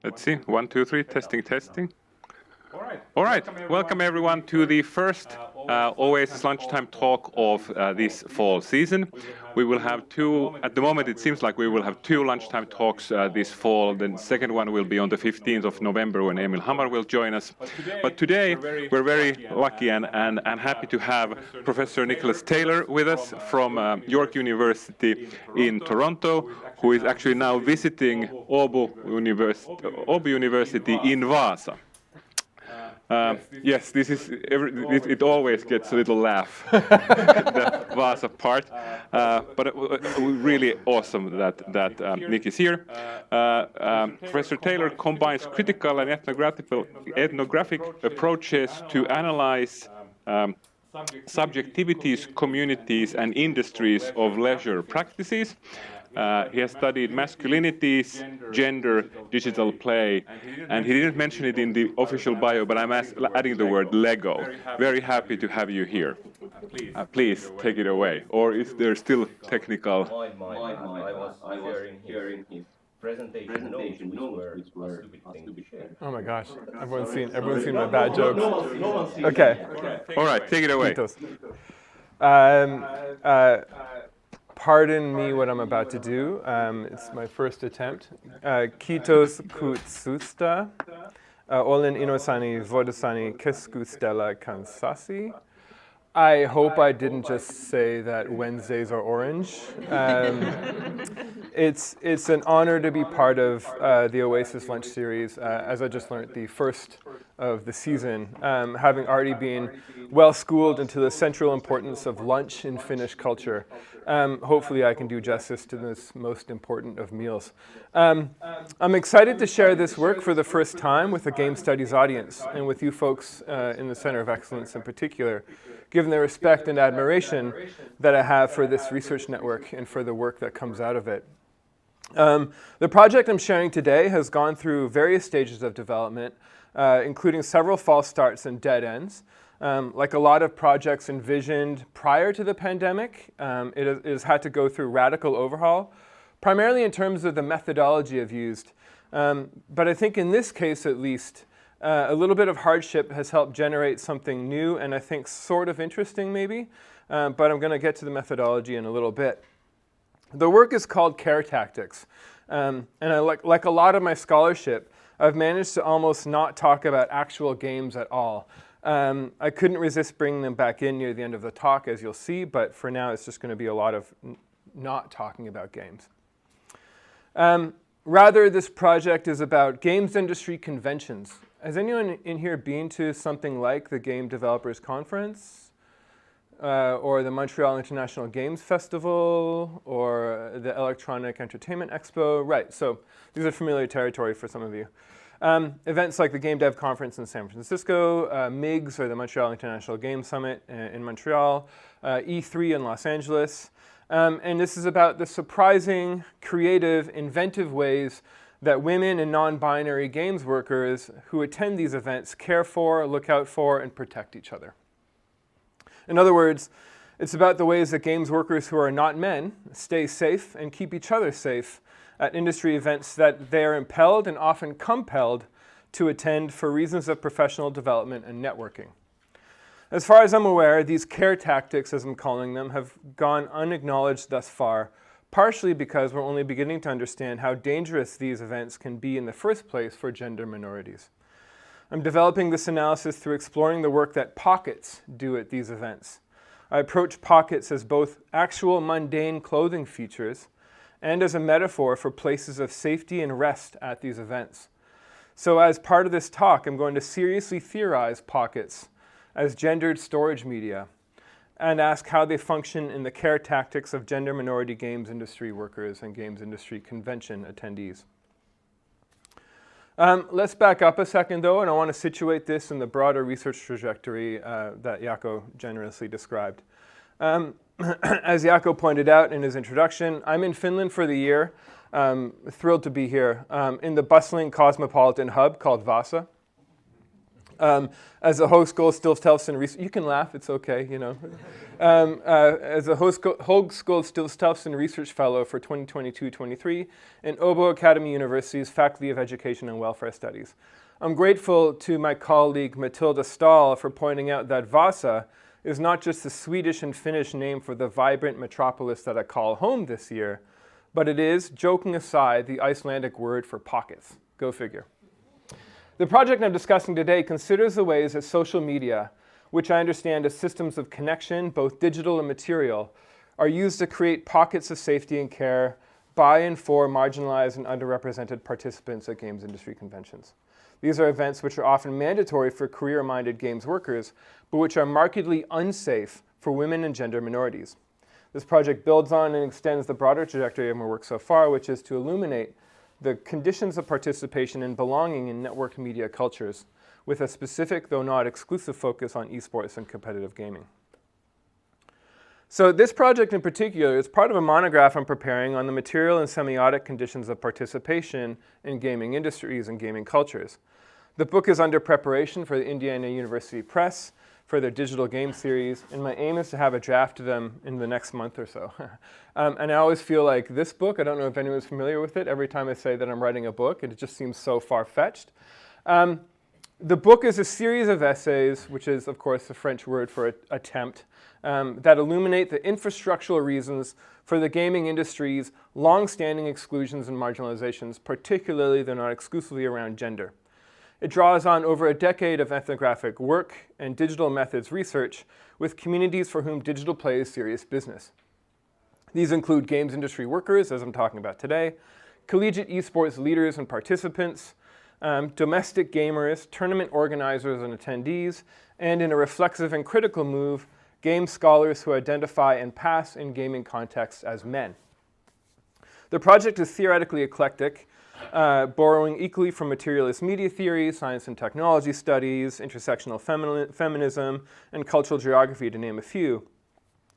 Let's see. 1, 2, 3. Testing, testing. All right. Welcome everyone to the first OASIS lunchtime talk of this fall season. We will have two, at the moment it seems like we will have two lunchtime talks this fall. The second one will be on the 15th of November when Emil Hammer will join us. But today we're very lucky and happy to have Professor Nicholas Taylor with us from York University in Toronto, who is actually now visiting Åbo University in Vaasa. Yes, this is it always gets a little laugh, the Vaasa part, but really awesome that Nick is here. Professor Taylor combines critical and ethnographic approaches to analyze subjectivities, communities, and industries of leisure practices. He has studied masculinities, gender, digital play, and he didn't mention it in the official bio, but I'm adding the word Lego. Very happy to have you here. Please take it away. Or is there still technical? I was hearing his presentation notes, which were a stupid thing to share. Oh my gosh, everyone's seen my bad jokes. Okay. All right, take it away. Pardon me what I'm about to do. It's my first attempt. Kiitos kutsusta. Olen inosani vodosani keskustella kansasi. I hope I didn't just say that Wednesdays are orange. It's an honor to be part of the OASIS Lunch Series, as I just learned, the first of the season, having already been well schooled into the central importance of lunch in Finnish culture. Hopefully I can do justice to this most important of meals. I'm excited to share this work for the first time with a game studies audience and with you folks in the Center of Excellence in particular, given the respect and admiration that I have for this research network and for the work that comes out of it. The project I'm sharing today has gone through various stages of development, including several false starts and dead ends. Like a lot of projects envisioned prior to the pandemic, it has had to go through radical overhaul, primarily in terms of the methodology I've used. But I think in this case, at least, a little bit of hardship has helped generate something new and I think sort of interesting maybe, but I'm going to get to the methodology in a little bit. The work is called Care Tactics, and like a lot of my scholarship, I've managed to almost not talk about actual games at all. I couldn't resist bringing them back in near the end of the talk, as you'll see, but for now it's just going to be a lot of not talking about games. Rather, this project is about games industry conventions. Has anyone in here been to something like the Game Developers Conference? Or the Montreal International Games Festival, or the Electronic Entertainment Expo? Right, so these are familiar territory for some of you. Events like the Game Dev Conference in San Francisco, MIGS, or the Montreal International Games Summit in Montreal, E3 in Los Angeles. And this is about the surprising, creative, inventive ways that women and non-binary games workers who attend these events care for, look out for, and protect each other. In other words, it's about the ways that games workers who are not men stay safe and keep each other safe at industry events that they are impelled and often compelled to attend for reasons of professional development and networking. As far as I'm aware, these care tactics, as I'm calling them, have gone unacknowledged thus far, partially because we're only beginning to understand how dangerous these events can be in the first place for gender minorities. I'm developing this analysis through exploring the work that pockets do at these events. I approach pockets as both actual mundane clothing features and as a metaphor for places of safety and rest at these events. So as part of this talk, I'm going to seriously theorize pockets as gendered storage media and ask how they function in the care tactics of gender minority games industry workers and games industry convention attendees. Let's back up a second, though, and I want to situate this in the broader research trajectory that Jaakko generously described. As Jaakko pointed out in his introduction, I'm in Finland for the year, thrilled to be here, in the bustling cosmopolitan hub called Vaasa. As a Hochschulstilfsen research, you can laugh, it's okay, you know. As a Hochschulstilfsen research fellow for 2022-23 in Obo Academy University's Faculty of Education and Welfare Studies. I'm grateful to my colleague Matilda Stahl for pointing out that Vasa is not just the Swedish and Finnish name for the vibrant metropolis that I call home this year, but it is, joking aside, the Icelandic word for pockets. Go figure. The project I'm discussing today considers the ways that social media, which I understand as systems of connection, both digital and material, are used to create pockets of safety and care by and for marginalized and underrepresented participants at games industry conventions. These are events which are often mandatory for career-minded games workers, but which are markedly unsafe for women and gender minorities. This project builds on and extends the broader trajectory of my work so far, which is to illuminate the conditions of participation and belonging in network media cultures, with a specific, though not exclusive, focus on esports and competitive gaming. So this project in particular is part of a monograph I'm preparing on the material and semiotic conditions of participation in gaming industries and gaming cultures. The book is under preparation for the Indiana University Press for their digital game series, and my aim is to have a draft of them in the next month or so. And I always feel like this book, I don't know if anyone's familiar with it, every time I say that I'm writing a book, it just seems so far-fetched. The book is a series of essays, which is, of course, the French word for attempt, that illuminate the infrastructural reasons for the gaming industry's long-standing exclusions and marginalizations, particularly they're not exclusively around gender. It draws on over a decade of ethnographic work and digital methods research with communities for whom digital play is serious business. These include games industry workers, as I'm talking about today, collegiate esports leaders and participants, domestic gamers, tournament organizers and attendees, and in a reflexive and critical move, game scholars who identify and pass in gaming contexts as men. The project is theoretically eclectic, borrowing equally from materialist media theory, science and technology studies, intersectional feminism, and cultural geography, to name a few,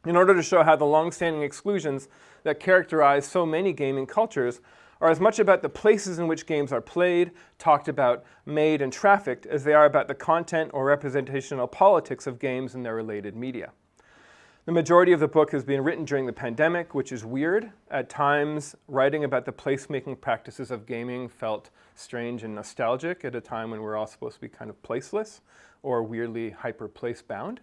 in order to show how the long-standing exclusions that characterize so many gaming cultures are as much about the places in which games are played, talked about, made, and trafficked as they are about the content or representational politics of games and their related media. The majority of the book has been written during the pandemic, which is weird. At times, writing about the placemaking practices of gaming felt strange and nostalgic at a time when we're all supposed to be kind of placeless or weirdly hyper-place-bound.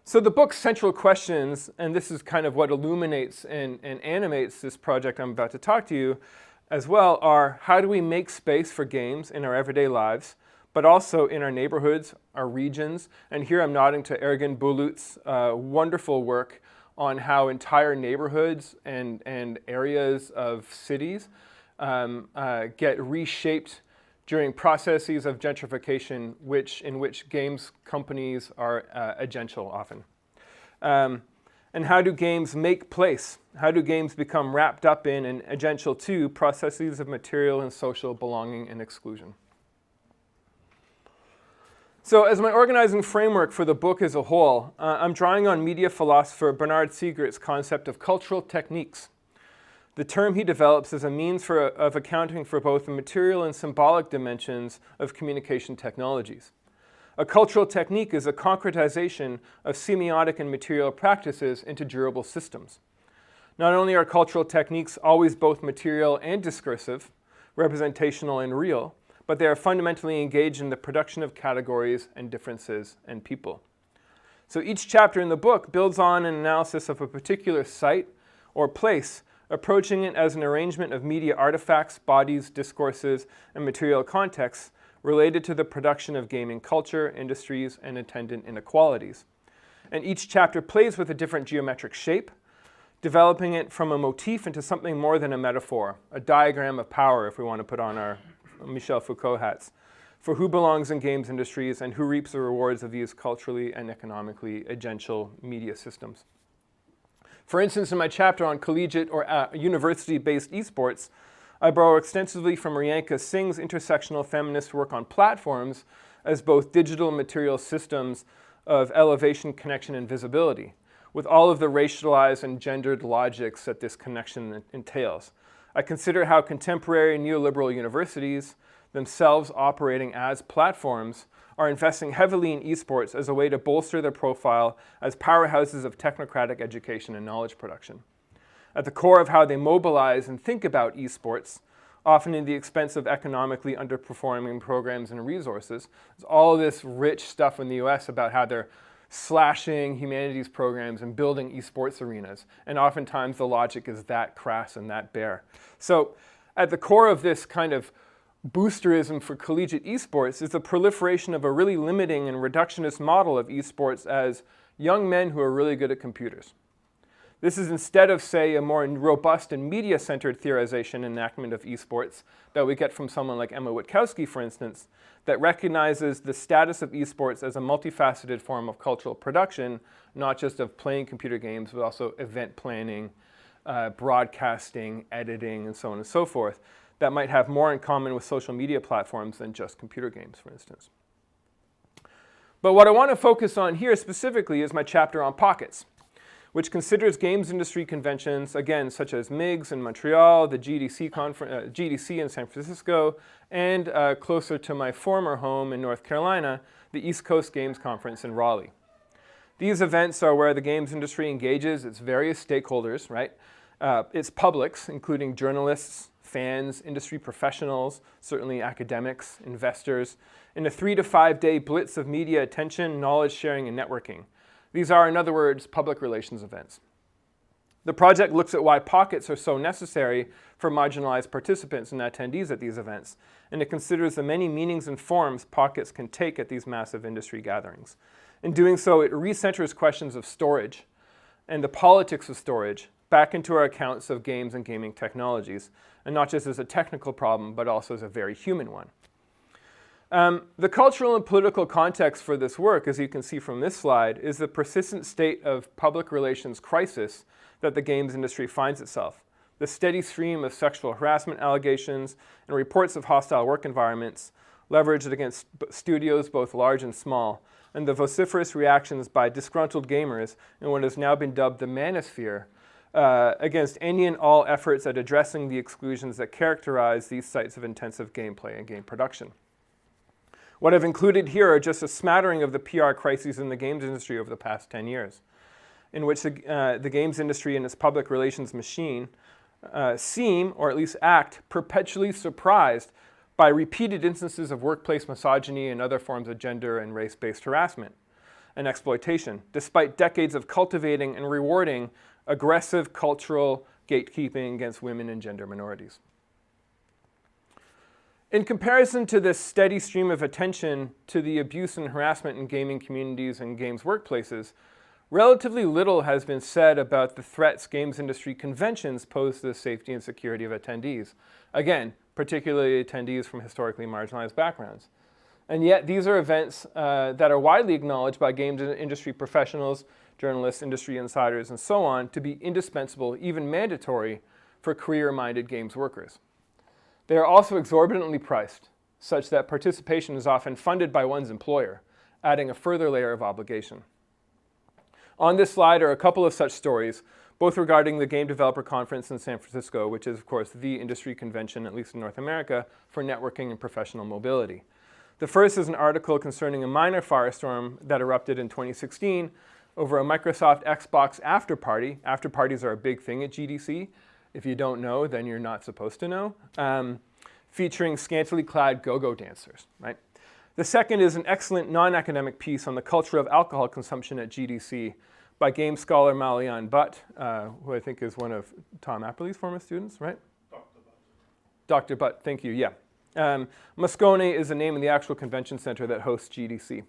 So the book's central questions, and this is kind of what illuminates and animates this project I'm about to talk to you as well, are how do we make space for games in our everyday lives, but also in our neighborhoods, our regions. And here I'm nodding to Ergin Bulut's wonderful work on how entire neighborhoods and areas of cities get reshaped during processes of gentrification in which games companies are agential often. And how do games make place? How do games become wrapped up in and agential to processes of material and social belonging and exclusion? So as my organizing framework for the book as a whole, I'm drawing on media philosopher Bernard Siegert's concept of cultural techniques. The term he develops as a means of accounting for both the material and symbolic dimensions of communication technologies. A cultural technique is a concretization of semiotic and material practices into durable systems. Not only are cultural techniques always both material and discursive, representational and real, but they are fundamentally engaged in the production of categories and differences and people. So each chapter in the book builds on an analysis of a particular site or place, approaching it as an arrangement of media artifacts, bodies, discourses, and material contexts related to the production of gaming culture, industries, and attendant inequalities. And each chapter plays with a different geometric shape, developing it from a motif into something more than a metaphor, a diagram of power, if we want to put on our Michel Foucault hats, for who belongs in games industries and who reaps the rewards of these culturally and economically agential media systems. For instance, in my chapter on collegiate or university-based esports, I borrow extensively from Riyanka Singh's intersectional feminist work on platforms as both digital and material systems of elevation, connection, and visibility, with all of the racialized and gendered logics that this connection entails. I consider how contemporary neoliberal universities, themselves operating as platforms, are investing heavily in esports as a way to bolster their profile as powerhouses of technocratic education and knowledge production. At the core of how they mobilize and think about esports, often at the expense of economically underperforming programs and resources, is all this rich stuff in the US about how they're slashing humanities programs and building esports arenas. And oftentimes the logic is that crass and that bare. So at the core of this kind of boosterism for collegiate esports is the proliferation of a really limiting and reductionist model of esports as young men who are really good at computers. This is instead of, say, a more robust and media-centered theorization and enactment of esports that we get from someone like Emma Witkowski, for instance, that recognizes the status of esports as a multifaceted form of cultural production, not just of playing computer games, but also event planning, broadcasting, editing, and so on and so forth, that might have more in common with social media platforms than just computer games, for instance. But what I want to focus on here specifically is my chapter on pockets, which considers games industry conventions, again, such as MIGS in Montreal, the GDC in San Francisco, and closer to my former home in North Carolina, the East Coast Games Conference in Raleigh. These events are where the games industry engages its various stakeholders, right? Its publics, including journalists, fans, industry professionals, certainly academics, investors, in a 3 to 5 day blitz of media attention, knowledge sharing, and networking. These are, in other words, public relations events. The project looks at why pockets are so necessary for marginalized participants and attendees at these events, and it considers the many meanings and forms pockets can take at these massive industry gatherings. In doing so, it recenters questions of storage and the politics of storage back into our accounts of games and gaming technologies, and not just as a technical problem, but also as a very human one. The cultural and political context for this work, as you can see from this slide, is the persistent state of public relations crisis that the games industry finds itself. The steady stream of sexual harassment allegations and reports of hostile work environments leveraged against studios both large and small, and the vociferous reactions by disgruntled gamers in what has now been dubbed the manosphere against any and all efforts at addressing the exclusions that characterize these sites of intensive gameplay and game production. What I've included here are just a smattering of the PR crises in the games industry over the past 10 years, in which the games industry and its public relations machine seem, or at least act, perpetually surprised by repeated instances of workplace misogyny and other forms of gender and race-based harassment and exploitation, despite decades of cultivating and rewarding aggressive cultural gatekeeping against women and gender minorities. In comparison to this steady stream of attention to the abuse and harassment in gaming communities and games workplaces, relatively little has been said about the threats games industry conventions pose to the safety and security of attendees. Again, particularly attendees from historically marginalized backgrounds. And yet these are events that are widely acknowledged by games industry professionals, journalists, industry insiders, and so on to be indispensable, even mandatory, for career-minded games workers. They are also exorbitantly priced, such that participation is often funded by one's employer, adding a further layer of obligation. On this slide are a couple of such stories, both regarding the Game Developer Conference in San Francisco, which is, of course, the industry convention, at least in North America, for networking and professional mobility. The first is an article concerning a minor firestorm that erupted in 2016 over a Microsoft Xbox after party. After parties are a big thing at GDC. If you don't know, then you're not supposed to know. Featuring scantily clad go-go dancers, right? The second is an excellent non-academic piece on the culture of alcohol consumption at GDC by game scholar Malian Butt, who I think is one of Tom Apperly's former students, right? Dr. Butt, thank you, yeah. Moscone is the name of the actual convention center that hosts GDC.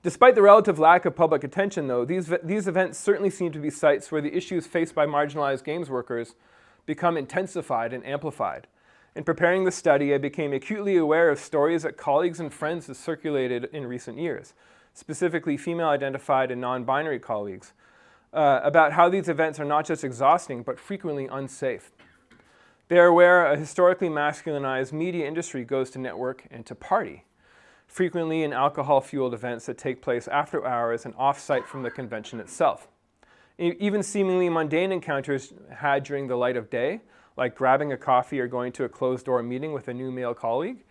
Despite the relative lack of public attention, though, these events certainly seem to be sites where the issues faced by marginalized games workers become intensified and amplified. In preparing the study, I became acutely aware of stories that colleagues and friends have circulated in recent years, specifically female-identified and non-binary colleagues, about how these events are not just exhausting, but frequently unsafe. They are where a historically masculinized media industry goes to network and to party, frequently in alcohol-fueled events that take place after hours and off-site from the convention itself. Even seemingly mundane encounters had during the light of day, like grabbing a coffee or going to a closed-door meeting with a new male colleague,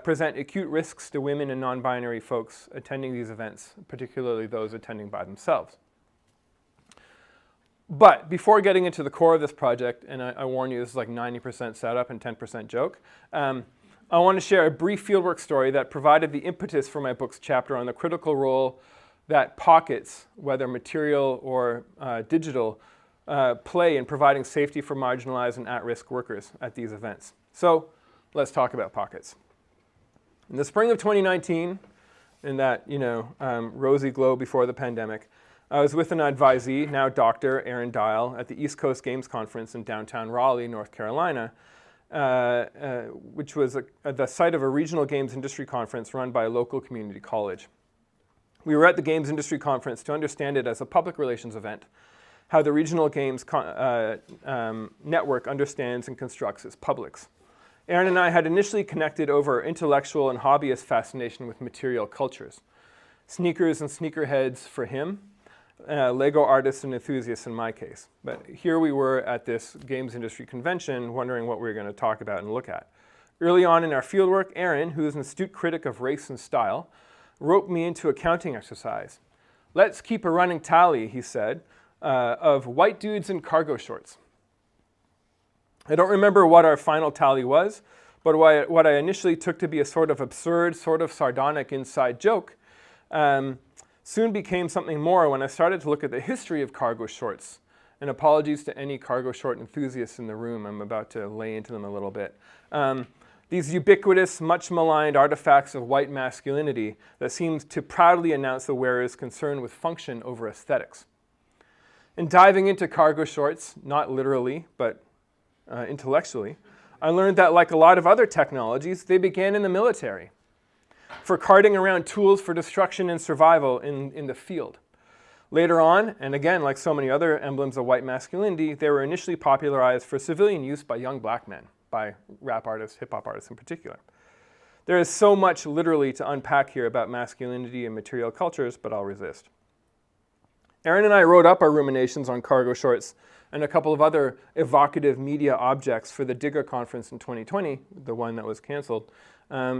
present acute risks to women and non-binary folks attending these events, particularly those attending by themselves. But before getting into the core of this project, and I warn you, this is like 90% setup and 10% joke, I want to share a brief fieldwork story that provided the impetus for my book's chapter on the critical role that pockets, whether material or digital, play in providing safety for marginalized and at-risk workers at these events. So let's talk about pockets. In the spring of 2019, in that rosy glow before the pandemic, I was with an advisee, now Dr. Aaron Dial, at the East Coast Games Conference in downtown Raleigh, North Carolina, which was the site of a regional games industry conference run by a local community college. We were at the Games Industry Conference to understand it as a public relations event, how the regional games network understands and constructs its publics. Aaron and I had initially connected over intellectual and hobbyist fascination with material cultures. Sneakers and sneakerheads for him, Lego artists and enthusiasts in my case. But here we were at this games industry convention wondering what we were going to talk about and look at. Early on in our fieldwork, Aaron, who is an astute critic of race and style, roped me into a counting exercise. Let's keep a running tally, he said, of white dudes in cargo shorts. I don't remember what our final tally was, but what I initially took to be a sort of absurd, sort of sardonic inside joke soon became something more when I started to look at the history of cargo shorts. And apologies to any cargo short enthusiasts in the room. I'm about to lay into them a little bit. These ubiquitous, much maligned artifacts of white masculinity that seem to proudly announce the wearer's concern with function over aesthetics. In diving into cargo shorts, not literally, but intellectually, I learned that like a lot of other technologies, they began in the military, for carting around tools for destruction and survival in the field. Later on, and again, like so many other emblems of white masculinity, they were initially popularized for civilian use by young black men, by rap artists, hip-hop artists in particular. There is so much literally to unpack here about masculinity and material cultures, but I'll resist. Aaron and I wrote up our ruminations on cargo shorts and a couple of other evocative media objects for the Digger conference in 2020, the one that was canceled,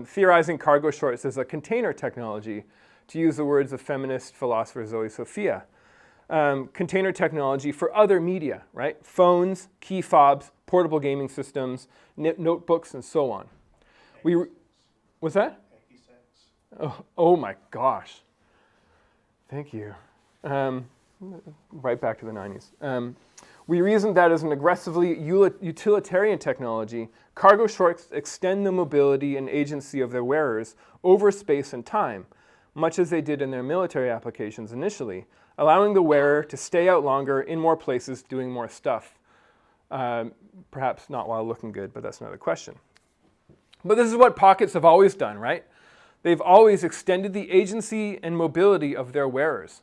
theorizing cargo shorts as a container technology, to use the words of feminist philosopher Zoe Sophia. Container technology for other media, right? Phones, key fobs, portable gaming systems, notebooks, and so on. What's that? Oh my gosh. Thank you. Right back to the 90s. We reasoned that as an aggressively utilitarian technology, cargo shorts extend the mobility and agency of their wearers over space and time, much as they did in their military applications initially, allowing the wearer to stay out longer in more places doing more stuff. Perhaps not while looking good, but that's another question. But this is what pockets have always done, right? They've always extended the agency and mobility of their wearers.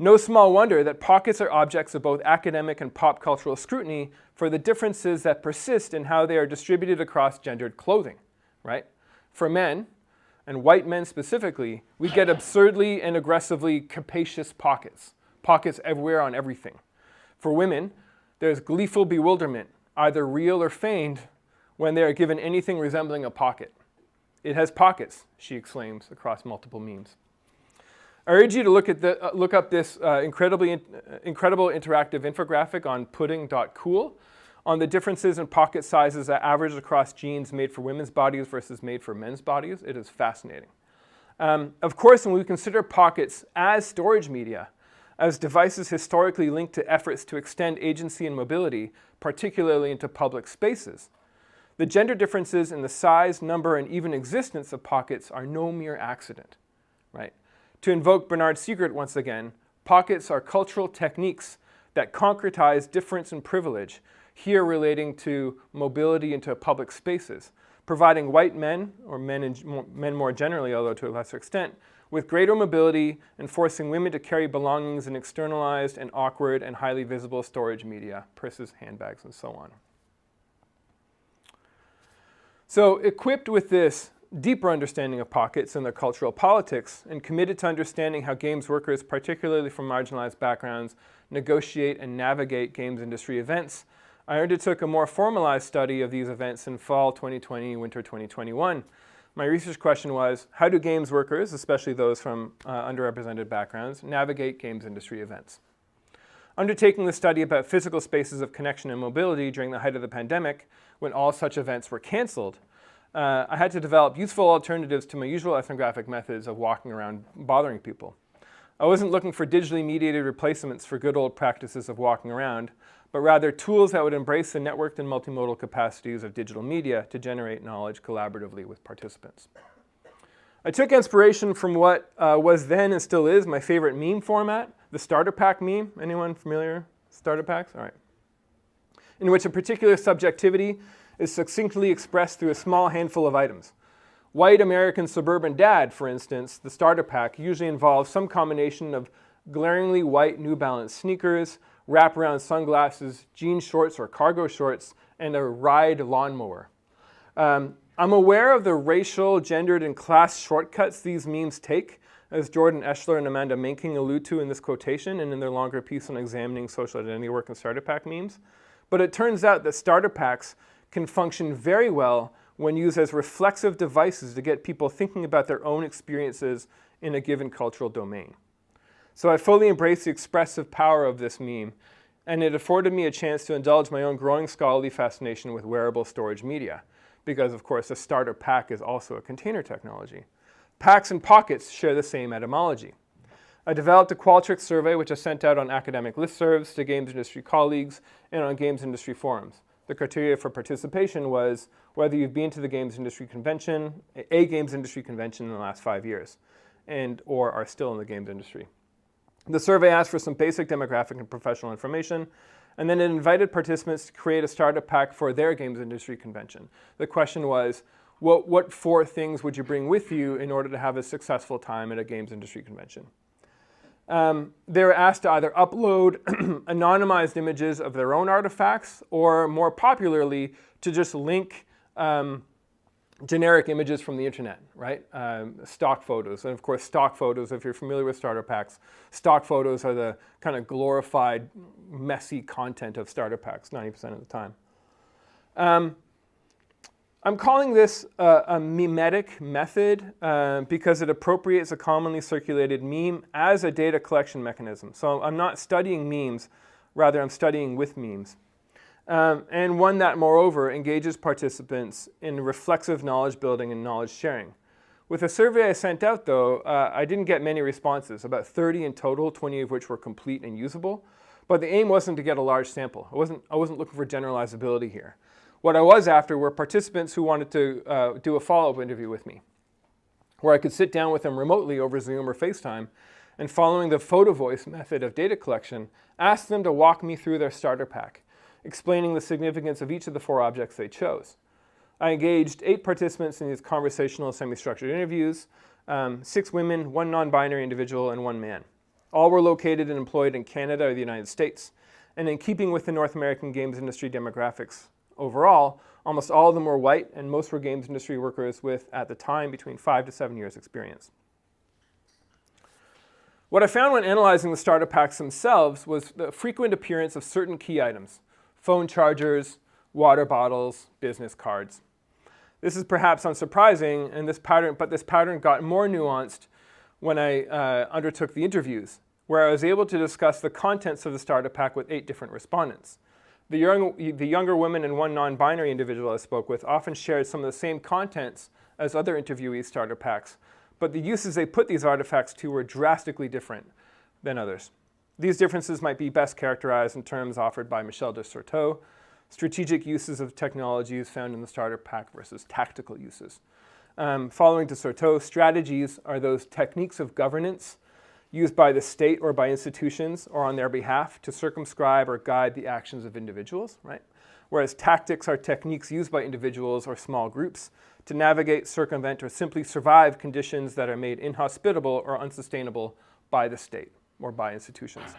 No small wonder that pockets are objects of both academic and pop cultural scrutiny for the differences that persist in how they are distributed across gendered clothing, right? For men, and white men specifically, we get absurdly and aggressively capacious pockets. Pockets everywhere on everything. For women, there's gleeful bewilderment, either real or feigned, when they are given anything resembling a pocket. It has pockets, she exclaims across multiple memes. I urge you to look up this incredible interactive infographic on pudding.cool on the differences in pocket sizes that average across jeans made for women's bodies versus made for men's bodies. It is fascinating. Of course, when we consider pockets as storage media, as devices historically linked to efforts to extend agency and mobility, particularly into public spaces, the gender differences in the size, number, and even existence of pockets are no mere accident, right? To invoke Bernard Siegert once again, pockets are cultural techniques that concretize difference and privilege, here relating to mobility into public spaces, providing white men, or men more generally, although to a lesser extent, with greater mobility and forcing women to carry belongings in externalized and awkward and highly visible storage media, purses, handbags, and so on. So equipped with this deeper understanding of pockets and their cultural politics, and committed to understanding how games workers, particularly from marginalized backgrounds, negotiate and navigate games industry events, I undertook a more formalized study of these events in fall 2020, winter 2021. My research question was, how do games workers, especially those from underrepresented backgrounds, navigate games industry events? Undertaking the study about physical spaces of connection and mobility during the height of the pandemic, when all such events were canceled, I had to develop useful alternatives to my usual ethnographic methods of walking around bothering people. I wasn't looking for digitally mediated replacements for good old practices of walking around, but rather tools that would embrace the networked and multimodal capacities of digital media to generate knowledge collaboratively with participants. I took inspiration from what was then and still is my favorite meme format, the starter pack meme. Anyone familiar with starter packs? All right. In which a particular subjectivity is succinctly expressed through a small handful of items. White American suburban dad, for instance, the starter pack usually involves some combination of glaringly white New Balance sneakers, wraparound sunglasses, jean shorts or cargo shorts, and a ride lawnmower. I'm aware of the racial, gendered, and class shortcuts these memes take, as Jordan Eschler and Amanda Menking allude to in this quotation and in their longer piece on examining social identity work and starter pack memes. But it turns out that starter packs can function very well when used as reflexive devices to get people thinking about their own experiences in a given cultural domain. So I fully embrace the expressive power of this meme, and it afforded me a chance to indulge my own growing scholarly fascination with wearable storage media, because of course a starter pack is also a container technology. Packs and pockets share the same etymology. I developed a Qualtrics survey which I sent out on academic listservs to games industry colleagues and on games industry forums. The criteria for participation was whether you've been to the games industry convention, a games industry convention in the last 5 years, and or are still in the games industry. The survey asked for some basic demographic and professional information, and then it invited participants to create a starter pack for their games industry convention. The question was, what 4 things would you bring with you in order to have a successful time at a games industry convention? They were asked to either upload anonymized images of their own artifacts, or more popularly, to just link generic images from the internet, right? Stock photos. And of course, stock photos, if you're familiar with starter packs, stock photos are the kind of glorified, messy content of starter packs 90% of the time. I'm calling this a memetic method because it appropriates a commonly circulated meme as a data collection mechanism. So I'm not studying memes, rather I'm studying with memes. And one that, moreover, engages participants in reflexive knowledge building and knowledge sharing. With the survey I sent out, though, I didn't get many responses, about 30 in total, 20 of which were complete and usable. But the aim wasn't to get a large sample. I wasn't looking for generalizability here. What I was after were participants who wanted to do a follow-up interview with me, where I could sit down with them remotely over Zoom or FaceTime, and following the photo voice method of data collection, ask them to walk me through their starter pack, explaining the significance of each of the 4 objects they chose. I engaged 8 participants in these conversational, semi-structured interviews, 6 women, 1 non-binary individual, and 1 man. All were located and employed in Canada or the United States, and in keeping with the North American games industry demographics overall, almost all of them were white, and most were games industry workers with, at the time, between 5 to 7 years experience. What I found when analyzing the starter packs themselves was the frequent appearance of certain key items: phone chargers, water bottles, business cards. This is perhaps unsurprising, and this pattern got more nuanced when I undertook the interviews, where I was able to discuss the contents of the starter pack with 8 different respondents. The younger women and 1 non-binary individual I spoke with often shared some of the same contents as other interviewees' starter packs, but the uses they put these artifacts to were drastically different than others. These differences might be best characterized in terms offered by Michel de Certeau: strategic uses of technologies found in the starter pack versus tactical uses. Following de Certeau, strategies are those techniques of governance used by the state or by institutions or on their behalf to circumscribe or guide the actions of individuals, right? Whereas tactics are techniques used by individuals or small groups to navigate, circumvent, or simply survive conditions that are made inhospitable or unsustainable by the state or by institutions.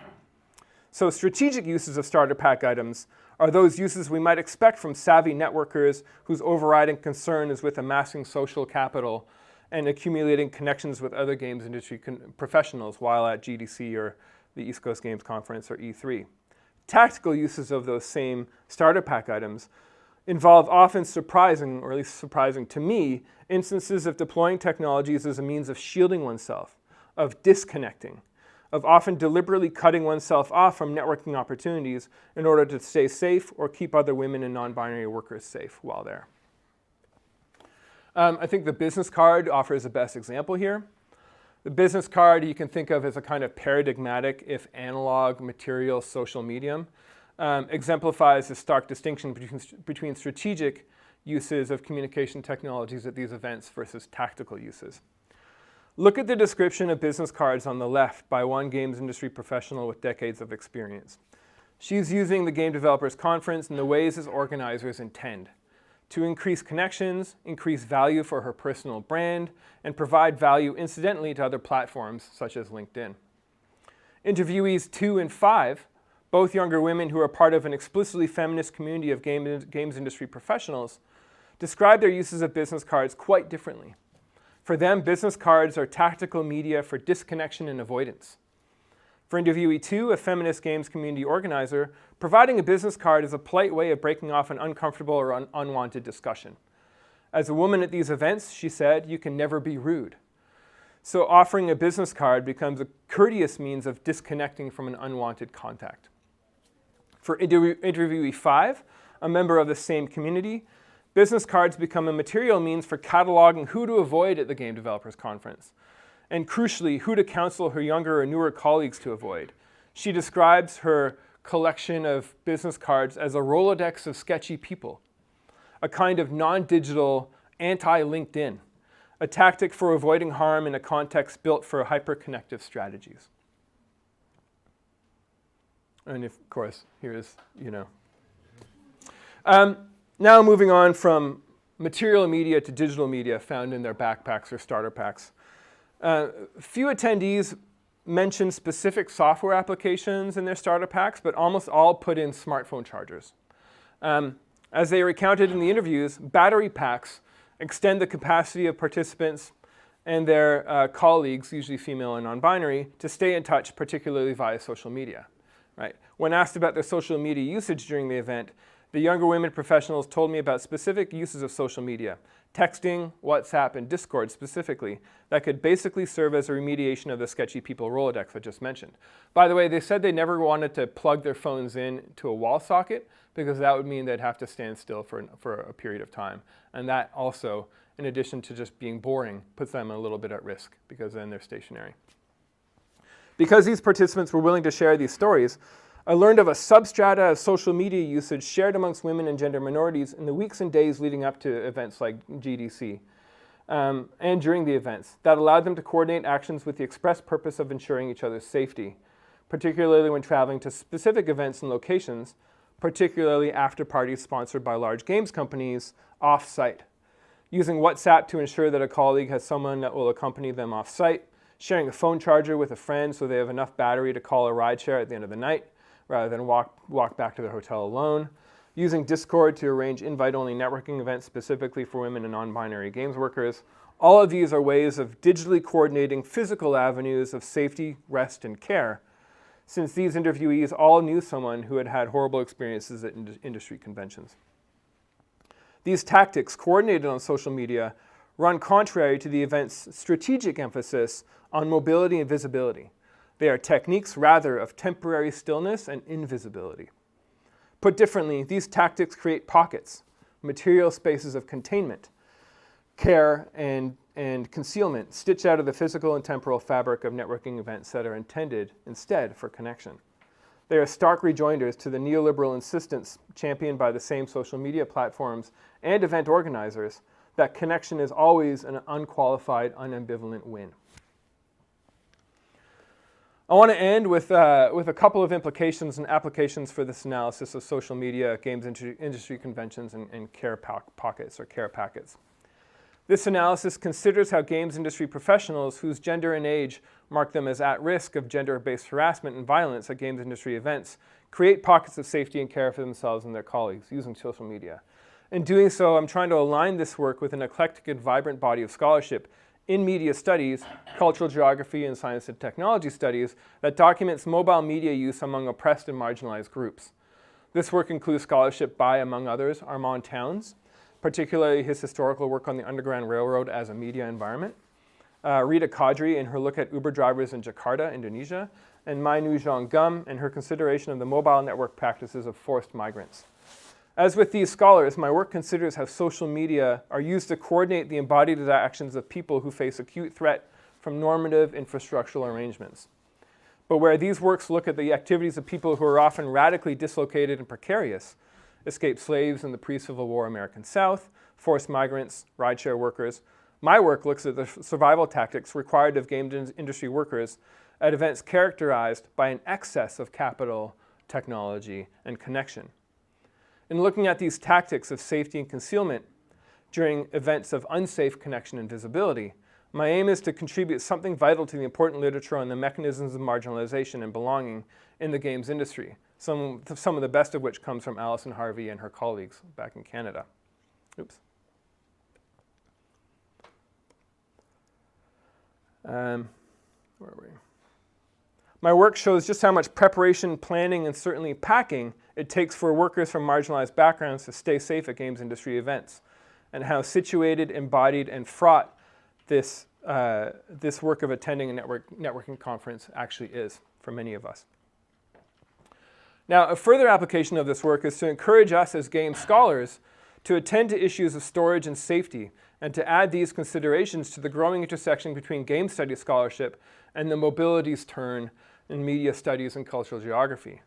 So strategic uses of starter pack items are those uses we might expect from savvy networkers whose overriding concern is with amassing social capital and accumulating connections with other games industry professionals while at GDC or the East Coast Games Conference or E3. Tactical uses of those same starter pack items involve often surprising, or at least surprising to me, instances of deploying technologies as a means of shielding oneself, of disconnecting, of often deliberately cutting oneself off from networking opportunities in order to stay safe or keep other women and non-binary workers safe while there. I think the business card offers the best example here. The business card you can think of as a kind of paradigmatic, if analog, material social medium. Exemplifies the stark distinction between strategic uses of communication technologies at these events versus tactical uses. Look at the description of business cards on the left by one games industry professional with decades of experience. She's using the Game Developers Conference in the ways its organizers intend: to increase connections, increase value for her personal brand, and provide value incidentally to other platforms such as LinkedIn. Interviewees 2 and 5, both younger women who are part of an explicitly feminist community of games industry professionals, describe their uses of business cards quite differently. For them, business cards are tactical media for disconnection and avoidance. For interviewee 2, a feminist games community organizer, providing a business card is a polite way of breaking off an uncomfortable or unwanted discussion. As a woman at these events, she said, you can never be rude. So offering a business card becomes a courteous means of disconnecting from an unwanted contact. For interviewee 5, a member of the same community, business cards become a material means for cataloging who to avoid at the Game Developers Conference, and crucially, who to counsel her younger or newer colleagues to avoid. She describes her collection of business cards as a Rolodex of sketchy people, a kind of non-digital anti-LinkedIn, a tactic for avoiding harm in a context built for hyper-connective strategies. And of course, here's, now moving on from material media to digital media found in their backpacks or starter packs. Few attendees mention specific software applications in their starter packs, but almost all put in smartphone chargers. As they recounted in the interviews, battery packs extend the capacity of participants and their colleagues, usually female and non-binary, to stay in touch, particularly via social media. Right. When asked about their social media usage during the event, the younger women professionals told me about specific uses of social media, texting, WhatsApp, and Discord specifically, that could basically serve as a remediation of the sketchy people Rolodex I just mentioned. By the way, they said they never wanted to plug their phones in to a wall socket because that would mean they'd have to stand still for a period of time. And that also, in addition to just being boring, puts them a little bit at risk because then they're stationary. Because these participants were willing to share these stories, I learned of a substrata of social media usage shared amongst women and gender minorities in the weeks and days leading up to events like GDC and during the events that allowed them to coordinate actions with the express purpose of ensuring each other's safety, particularly when traveling to specific events and locations, particularly after parties sponsored by large games companies off-site, using WhatsApp to ensure that a colleague has someone that will accompany them off-site, sharing a phone charger with a friend so they have enough battery to call a rideshare at the end of the night rather than walk back to their hotel alone, using Discord to arrange invite-only networking events specifically for women and non-binary games workers. All of these are ways of digitally coordinating physical avenues of safety, rest, and care, since these interviewees all knew someone who had had horrible experiences at industry conventions. These tactics, coordinated on social media, run contrary to the event's strategic emphasis on mobility and visibility. They are techniques rather of temporary stillness and invisibility. Put differently, these tactics create pockets, material spaces of containment, care, and concealment stitched out of the physical and temporal fabric of networking events that are intended instead for connection. They are stark rejoinders to the neoliberal insistence championed by the same social media platforms and event organizers that connection is always an unqualified, unambivalent win. I want to end with a couple of implications and applications for this analysis of social media, games industry conventions, and care pockets or care packets. This analysis considers how games industry professionals whose gender and age mark them as at risk of gender-based harassment and violence at games industry events create pockets of safety and care for themselves and their colleagues using social media. In doing so, I'm trying to align this work with an eclectic and vibrant body of scholarship in media studies, cultural geography, and science and technology studies that documents mobile media use among oppressed and marginalized groups. This work includes scholarship by, among others, Armand Towns, particularly his historical work on the Underground Railroad as a media environment, Rita Kadri in her look at Uber drivers in Jakarta, Indonesia, and Mai Nu Zhang Gum in her consideration of the mobile network practices of forced migrants. As with these scholars, my work considers how social media are used to coordinate the embodied actions of people who face acute threat from normative infrastructural arrangements. But where these works look at the activities of people who are often radically dislocated and precarious, escaped slaves in the pre-Civil War American South, forced migrants, rideshare workers, my work looks at the survival tactics required of game industry workers at events characterized by an excess of capital, technology, and connection. In looking at these tactics of safety and concealment during events of unsafe connection and visibility, my aim is to contribute something vital to the important literature on the mechanisms of marginalization and belonging in the games industry, some of the best of which comes from Alison Harvey and her colleagues back in Canada. Oops. Where are we? My work shows just how much preparation, planning, and certainly packing it takes for workers from marginalized backgrounds to stay safe at games industry events, and how situated, embodied, and fraught this work of attending a networking conference actually is for many of us. Now, a further application of this work is to encourage us as game scholars to attend to issues of storage and safety, and to add these considerations to the growing intersection between game studies scholarship and the mobilities turn in media studies and cultural geography.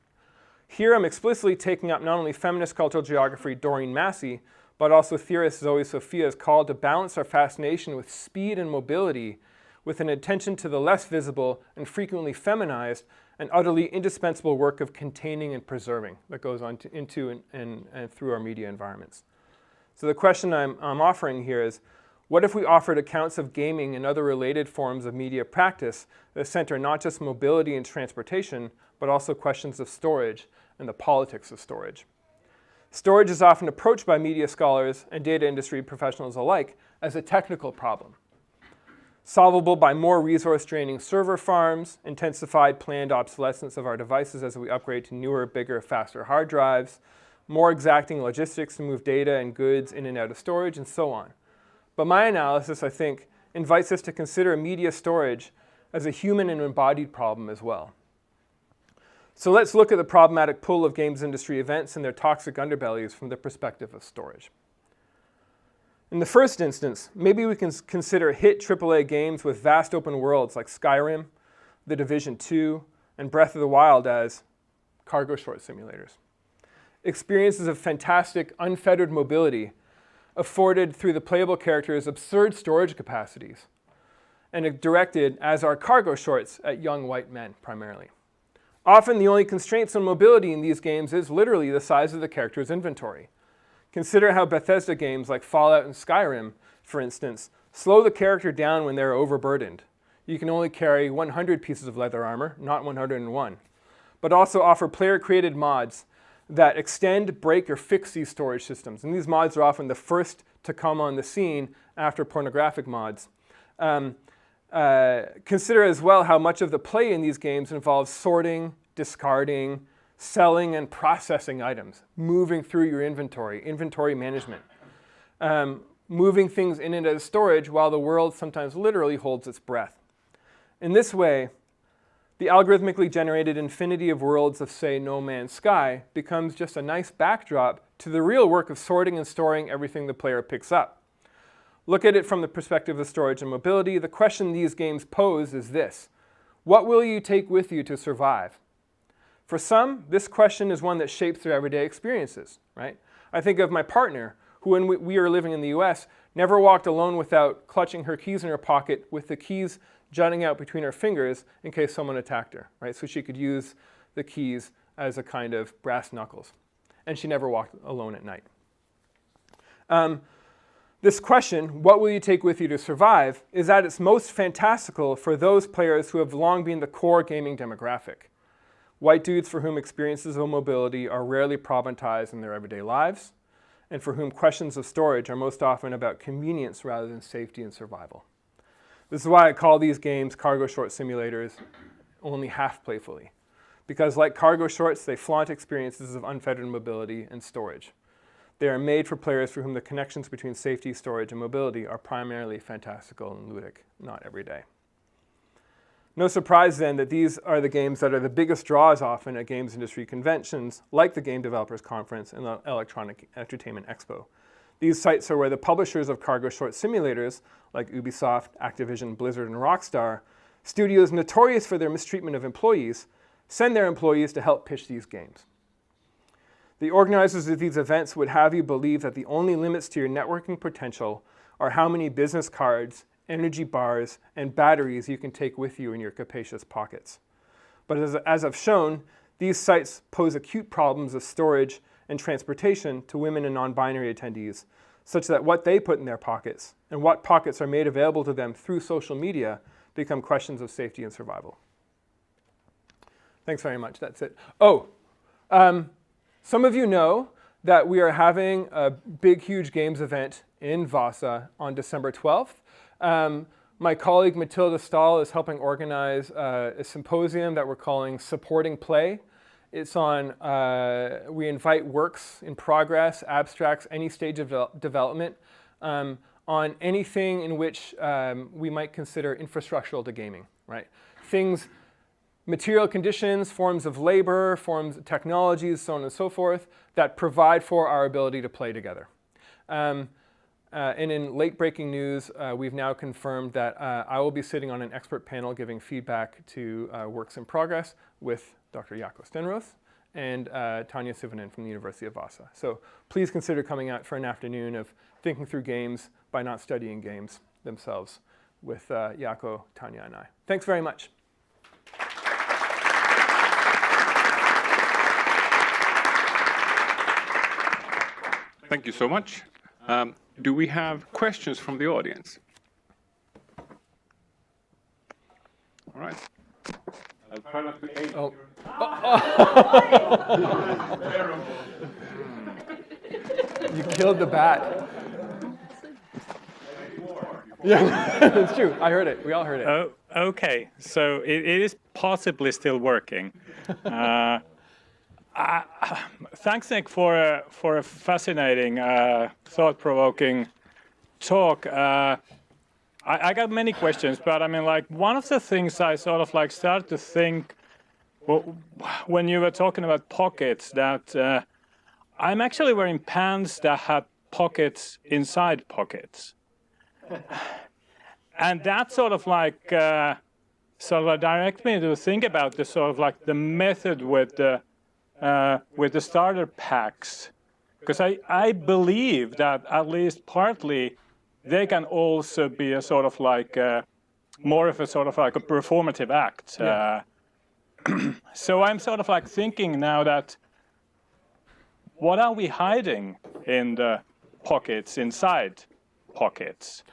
Here I'm explicitly taking up not only feminist cultural geography Doreen Massey, but also theorist Zoe Sophia's call to balance our fascination with speed and mobility with an attention to the less visible and frequently feminized and utterly indispensable work of containing and preserving that goes on into and through our media environments. So the question I'm offering here is, what if we offered accounts of gaming and other related forms of media practice that center not just mobility and transportation, but also questions of storage and the politics of storage? Storage is often approached by media scholars and data industry professionals alike as a technical problem, solvable by more resource-draining server farms, intensified planned obsolescence of our devices as we upgrade to newer, bigger, faster hard drives, more exacting logistics to move data and goods in and out of storage, and so on. But my analysis, I think, invites us to consider media storage as a human and embodied problem as well. So let's look at the problematic pull of games industry events and their toxic underbellies from the perspective of storage. In the first instance, maybe we can consider hit AAA games with vast open worlds like Skyrim, The Division 2, and Breath of the Wild as cargo short simulators. Experiences of fantastic, unfettered mobility afforded through the playable character's absurd storage capacities, and directed as are cargo shorts at young white men primarily. Often the only constraints on mobility in these games is literally the size of the character's inventory. Consider how Bethesda games like Fallout and Skyrim, for instance, slow the character down when they're overburdened. You can only carry 100 pieces of leather armor, not 101, but also offer player-created mods that extend, break, or fix these storage systems. And these mods are often the first to come on the scene after pornographic mods. Consider as well how much of the play in these games involves sorting, discarding, selling, and processing items, moving through your inventory management, moving things in and out of storage while the world sometimes literally holds its breath. In this way, the algorithmically generated infinity of worlds of, say, No Man's Sky becomes just a nice backdrop to the real work of sorting and storing everything the player picks up. Look at it from the perspective of storage and mobility. The question these games pose is this: what will you take with you to survive? For some, this question is one that shapes their everyday experiences, right? I think of my partner, who when we were living in the US, never walked alone without clutching her keys in her pocket with the keys jutting out between her fingers in case someone attacked her, right? So she could use the keys as a kind of brass knuckles. And she never walked alone at night. This question, what will you take with you to survive, is at its most fantastical for those players who have long been the core gaming demographic. White dudes for whom experiences of mobility are rarely problematized in their everyday lives, and for whom questions of storage are most often about convenience rather than safety and survival. This is why I call these games cargo short simulators only half playfully. Because like cargo shorts, they flaunt experiences of unfettered mobility and storage. They are made for players for whom the connections between safety, storage, and mobility are primarily fantastical and ludic, not everyday. No surprise then that these are the games that are the biggest draws often at games industry conventions like the Game Developers Conference and the Electronic Entertainment Expo. These sites are where the publishers of cargo short simulators like Ubisoft, Activision, Blizzard, and Rockstar, studios notorious for their mistreatment of employees, send their employees to help pitch these games. The organizers of these events would have you believe that the only limits to your networking potential are how many business cards, energy bars, and batteries you can take with you in your capacious pockets. But as I've shown, these sites pose acute problems of storage and transportation to women and non-binary attendees, such that what they put in their pockets and what pockets are made available to them through social media become questions of safety and survival. Thanks very much, that's it. Some of you know that we are having a big, huge games event in Vasa on December 12th. My colleague Matilda Stahl is helping organize a symposium that we're calling Supporting Play. It's on, we invite works in progress, abstracts, any stage of development, on anything in which we might consider infrastructural to gaming, right? Things, material conditions, forms of labor, forms of technologies, so on and so forth, that provide for our ability to play together. And in late-breaking news, we've now confirmed that I will be sitting on an expert panel giving feedback to works in progress with Dr. Jaakko Stenros and Tanja Sivonen from the University of Vasa. So please consider coming out for an afternoon of thinking through games by not studying games themselves with Jaakko, Tanja, and I. Thanks very much. Thank you so much. Do we have questions from the audience? All right. I'll try not to aim. Oh. You killed the bat. Yeah, it's true. I heard it. We all heard it. Oh, okay. So it is possibly still working. Thanks, Nick, for a fascinating, thought-provoking talk. I got many questions, but I mean, like, one of the things I sort of like started to think when you were talking about pockets, that I'm actually wearing pants that have pockets inside pockets. And that sort of like direct me to think about the sort of like the method with the starter packs, because I believe that at least partly they can also be a sort of like more of a sort of like a performative act. Yeah. So I'm sort of like thinking now that what are we hiding in the pockets inside pockets?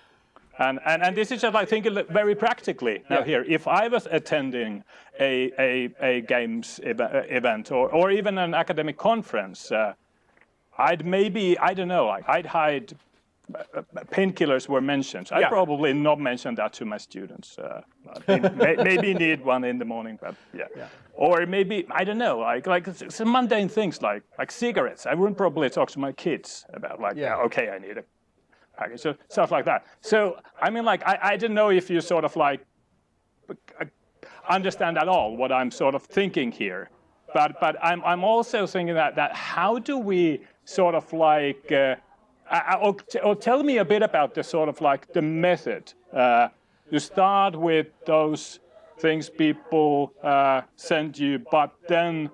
And this is just like thinking very practically now here. If I was attending a games event or even an academic conference, I'd maybe, I don't know, like I'd hide painkillers were mentioned. I'd probably not mention that to my students. Maybe need one in the morning, but yeah. Or maybe, I don't know, like some mundane things like cigarettes. I wouldn't probably talk to my kids about like, okay, I need a package, so stuff like that. So I mean, like I don't know if you sort of like understand at all what I'm sort of thinking here, but I'm also thinking that how do we sort of like or tell me a bit about the sort of like the method. You start with those things people send you, but then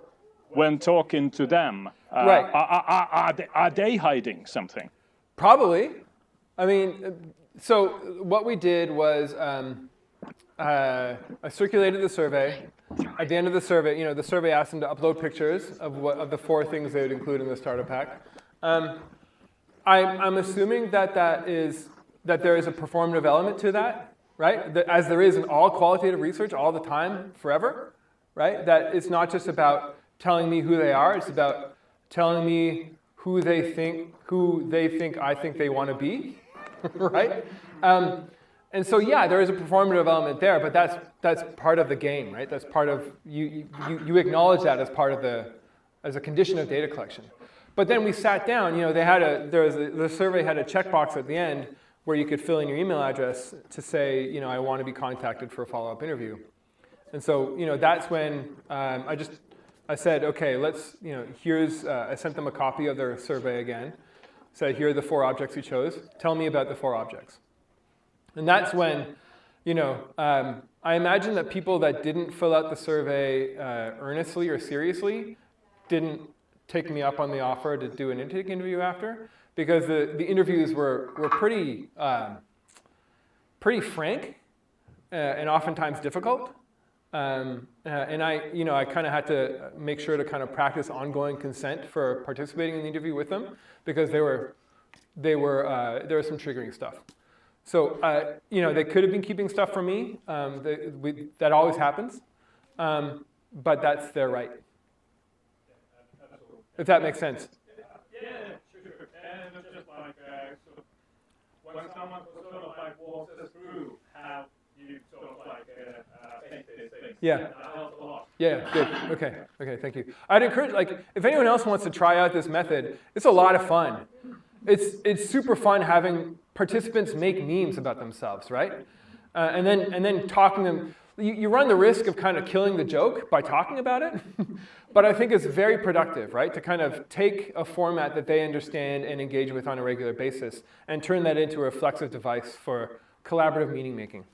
when talking to them, are they hiding something? Probably. I mean, so what we did was I circulated the survey. At the end of the survey, the survey asked them to upload pictures of the 4 things they would include in the starter pack. I'm assuming that there is a performative element to that, right? As there is in all qualitative research all the time, forever, right? That it's not just about telling me who they are, it's about telling me who they think I think they want to be, right? And And so yeah, there is a performative element there, but that's part of the game, right? That's part of you acknowledge that as part of as a condition of data collection. But then we sat down. The survey had a checkbox at the end where you could fill in your email address to say, I want to be contacted for a follow-up interview. And so that's when I said, okay, let's I sent them a copy of their survey again. Said, here are the 4 objects you chose. Tell me about the 4 objects. And that's when, I imagine that people that didn't fill out the survey earnestly or seriously didn't take me up on the offer to do an intake interview after, because the interviews were pretty frank and oftentimes difficult. And I kind of had to make sure to kind of practice ongoing consent for participating in the interview with them, because there was some triggering stuff. So they could have been keeping stuff from me. That always happens, but that's their right. If that makes sense. Yeah, sure. And it's just like so when someone sort of like walks us through how you sort of like think these things. Yeah. That helps a lot. Yeah, good. Okay, thank you. I'd encourage, if anyone else wants to try out this method, it's a lot of fun. It's super fun having participants make memes about themselves, right? And then talking them. You run the risk of kind of killing the joke by talking about it, but I think it's very productive, right? To kind of take a format that they understand and engage with on a regular basis and turn that into a reflexive device for collaborative meaning making.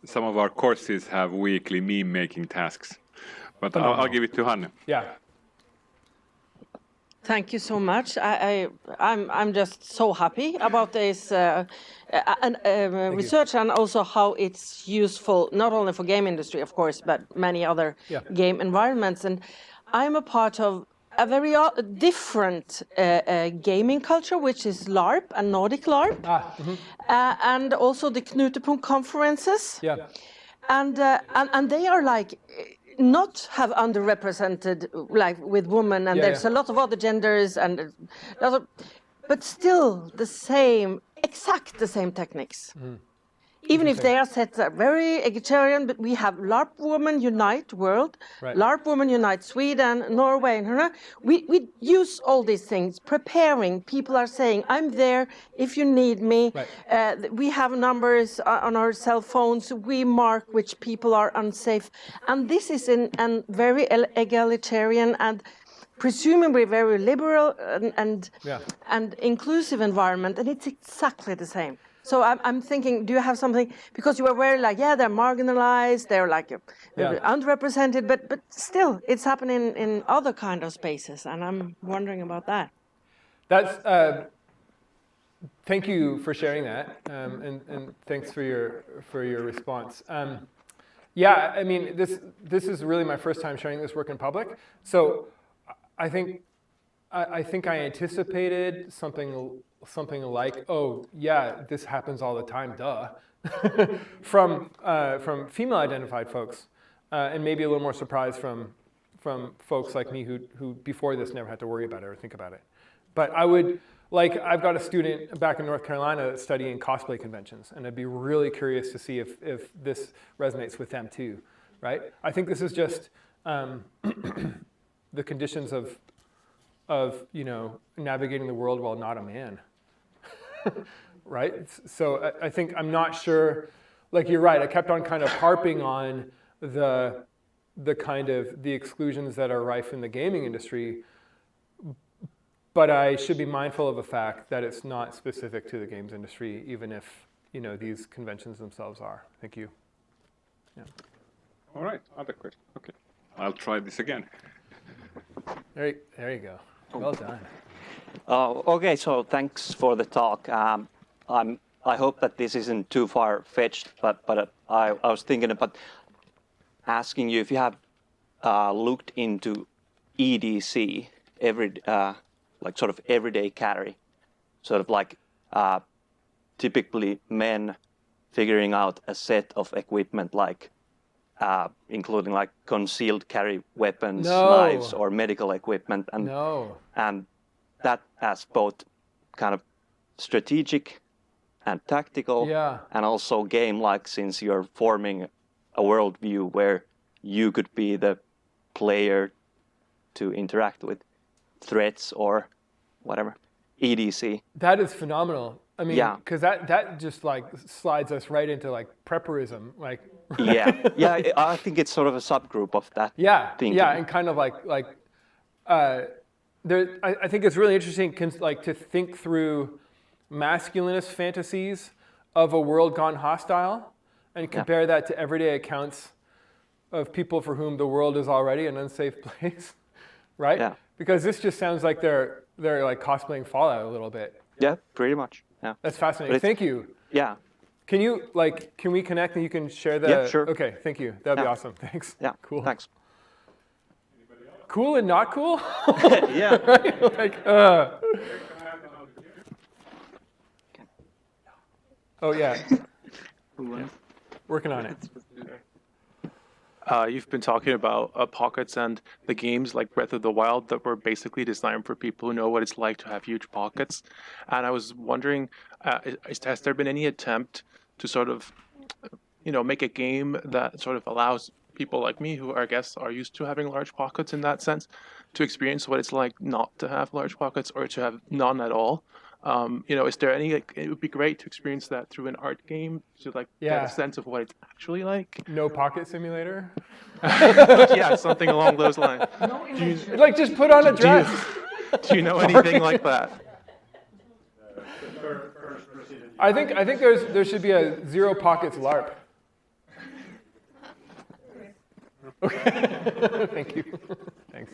Some of our courses have weekly meme making tasks, but I'll give it to Hanne. Yeah. Thank you so much. I'm just so happy about this research and also how it's useful not only for game industry, of course, but many other game environments. And I'm a part of a very different gaming culture, which is LARP and Nordic LARP, and also the Knutepunkt conferences. Yeah. And they are like not have underrepresented like with women, and there's a lot of other genders and but still exact the same techniques. Even if they are set very egalitarian, but we have LARP Women Unite World, LARP Women Unite Sweden, Norway, and we use all these things, preparing. People are saying, I'm there if you need me. We have numbers on our cell phones. We mark which people are unsafe. And this is in a very egalitarian and presumably very liberal and inclusive environment. And it's exactly the same. So I'm thinking, do you have something, because you were very like, they're marginalized, they're like underrepresented, but still it's happening in other kind of spaces, and I'm wondering about that. That's, thank you for sharing that, and thanks for your response. Yeah, I mean, this is really my first time sharing this work in public, so I think I anticipated something like, oh yeah, this happens all the time, duh, from female-identified folks, and maybe a little more surprise from folks like me who before this never had to worry about it or think about it. But I've got a student back in North Carolina studying cosplay conventions, and I'd be really curious to see if this resonates with them too, right? I think this is just the conditions of navigating the world while not a man. Right? So I think I'm not sure, you're right, I kept on kind of harping on the kind of the exclusions that are rife in the gaming industry, but I should be mindful of the fact that it's not specific to the games industry, even if, these conventions themselves are. Thank you. Yeah. All right, other question. Okay, I'll try this again. There you go. Well done. Okay, so thanks for the talk. I hope that this isn't too far-fetched, but I was thinking about asking you if you have looked into EDC, sort of everyday carry, sort of like typically men figuring out a set of equipment including like concealed carry weapons, knives, or medical equipment, and that as both kind of strategic and tactical, Yeah. and also game-like, since you're forming a worldview where you could be the player to interact with threats or whatever, EDC. That is phenomenal. I mean, Yeah. because that just like slides us right into like prepperism, like. Yeah, I think it's sort of a subgroup of that. Yeah, thinking. yeah, and kind of there. I think it's really interesting, like to think through masculinist fantasies of a world gone hostile, and compare that to everyday accounts of people for whom the world is already an unsafe place, right? Yeah. Because this just sounds like they're like cosplaying Fallout a little bit. Yeah, pretty much. Yeah. That's fascinating. Thank you. Yeah. Can you can we connect and you can share the? Yeah, sure. Okay, thank you. That'd be Yeah. awesome. Thanks. Yeah. Cool. Thanks. Cool and not cool? Yeah. Like, Oh yeah. Working on it. You've been talking about pockets and the games like Breath of the Wild that were basically designed for people who know what it's like to have huge pockets. And I was wondering, has there been any attempt to sort of, make a game that sort of allows people like me, who I guess are used to having large pockets in that sense, to experience what it's like not to have large pockets or to have none at all? Is there any, it would be great to experience that through an art game to get Yeah. a sense of what it's actually like. No pocket simulator? Yeah, something along those lines. Like just put on a dress. Do you know anything like that? I think there should be a zero pockets LARP. Okay. Thank you. Thanks.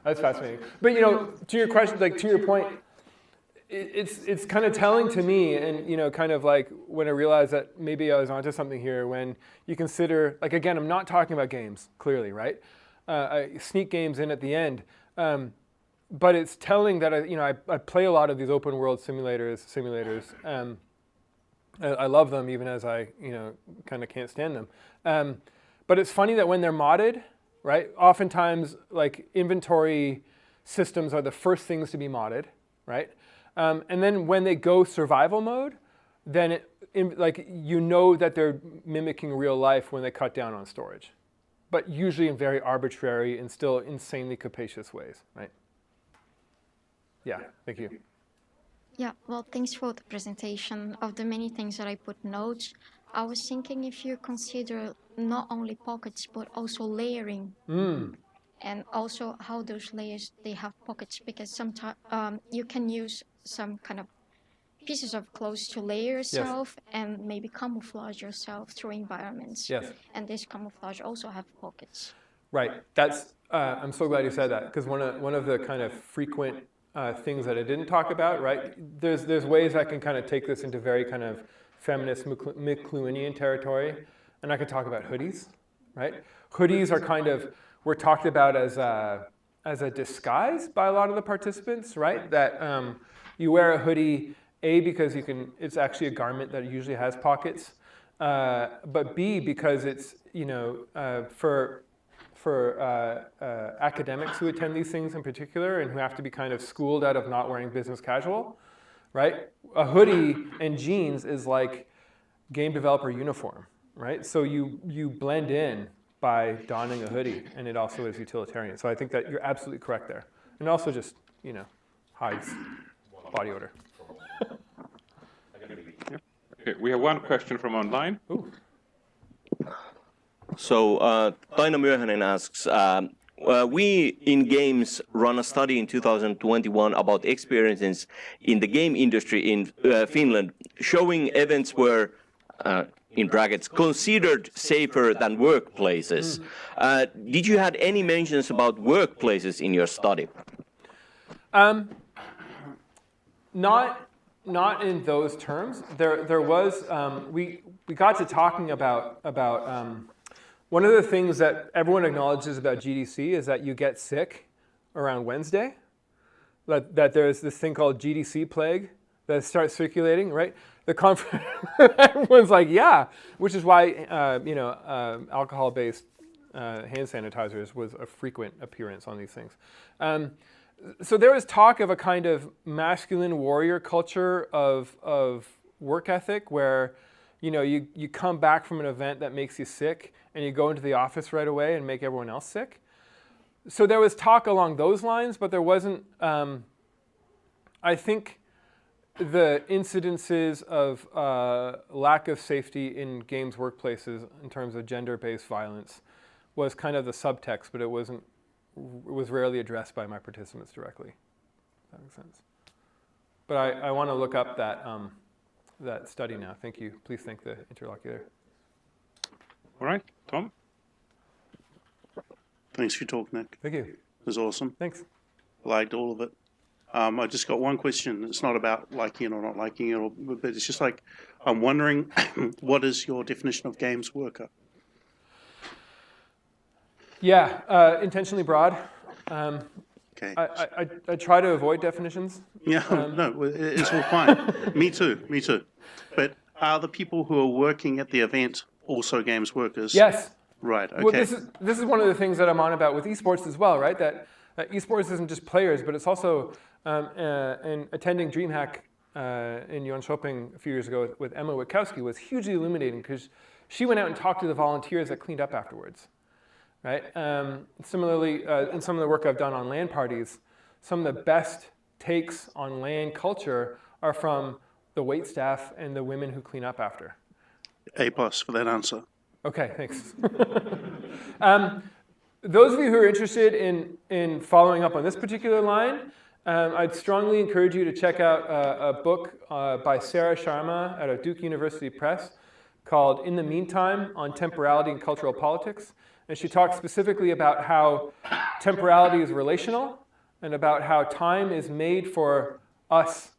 That's fascinating. But to your question, like to your point, it's kind of telling to me, and kind of like when I realized that maybe I was onto something here, when you consider, like again, I'm not talking about games, clearly, right? I sneak games in at the end, but it's telling that I play a lot of these open world simulators. I love them even as I kind of can't stand them. But it's funny that when they're modded, right? Oftentimes, like inventory systems are the first things to be modded, right? And then when they go survival mode, then that they're mimicking real life when they cut down on storage, but usually in very arbitrary and still insanely capacious ways, right? Yeah, thank you. Yeah, well, thanks for the presentation. Of the many things that I put notes, I was thinking if you consider not only pockets, but also layering. And also how those layers, they have pockets, because sometimes you can use some kind of pieces of clothes to layer yourself and maybe camouflage yourself through environments. Yes. And this camouflage also have pockets. Right. That's. I'm so glad you said that, because one of the kind of frequent things that I didn't talk about, right? There's ways I can kind of take this into very kind of feminist McLuhanian territory, and I could talk about hoodies, right? Hoodies are kind of, we're talked about as a disguise by a lot of the participants, right? That you wear a hoodie, A, because it's actually a garment that usually has pockets, but B, because it's, for academics who attend these things in particular and who have to be kind of schooled out of not wearing business casual, right? A hoodie and jeans is like game developer uniform, right? So you blend in by donning a hoodie, and it also is utilitarian. So I think that you're absolutely correct there. And also just, hides body odor. Okay, we have one question from online. Ooh. So Taina Myöhänen asks, we in games run a study in 2021 about experiences in the game industry in Finland, showing events were, in brackets, considered safer than workplaces. Did you had any mentions about workplaces in your study? Not in those terms. There was, we got to talking about one of the things that everyone acknowledges about GDC is that you get sick around Wednesday, that there's this thing called GDC plague that starts circulating, right? The conference, everyone's like, yeah, which is why, alcohol-based hand sanitizers was a frequent appearance on these things. So there was talk of a kind of masculine warrior culture of work ethic where, you come back from an event that makes you sick and you go into the office right away and make everyone else sick. So there was talk along those lines, but there wasn't, I think the incidences of lack of safety in games workplaces in terms of gender-based violence was kind of the subtext, but it was rarely addressed by my participants directly. If that makes sense. But I want to look up that study now. Thank you. Please thank the interlocutor. All right, Tom? Thanks for your talk, Nick. Thank you. It was awesome. Thanks. Liked all of it. I just got one question. It's not about liking it or not liking it, but it's just like, I'm wondering, what is your definition of games worker? Yeah, intentionally broad. Okay. I try to avoid definitions. Yeah, no, it's all fine. Me too. But are the people who are working at the event also games workers? Yes. Right, okay. Well, this is one of the things that I'm on about with esports as well, right? That esports isn't just players, but it's also, and attending DreamHack in Jönköping a few years ago with Emma Witkowski was hugely illuminating because she went out and talked to the volunteers that cleaned up afterwards, right? Similarly, in some of the work I've done on LAN parties, some of the best takes on LAN culture are from the wait staff and the women who clean up after. A+ for that answer. Okay, thanks. Those of you who are interested in following up on this particular line, I'd strongly encourage you to check out a book by Sarah Sharma out of Duke University Press called In the Meantime on Temporality and Cultural Politics. And she talks specifically about how temporality is relational and about how time is made for us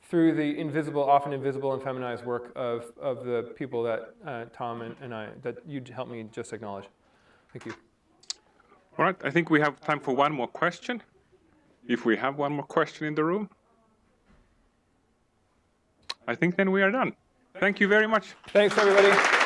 through the invisible, often invisible and feminized work of the people that Tom and I, that you helped me just acknowledge. Thank you. All right, I think we have time for one more question. If we have one more question in the room. I think then we are done. Thank you very much. Thanks, everybody.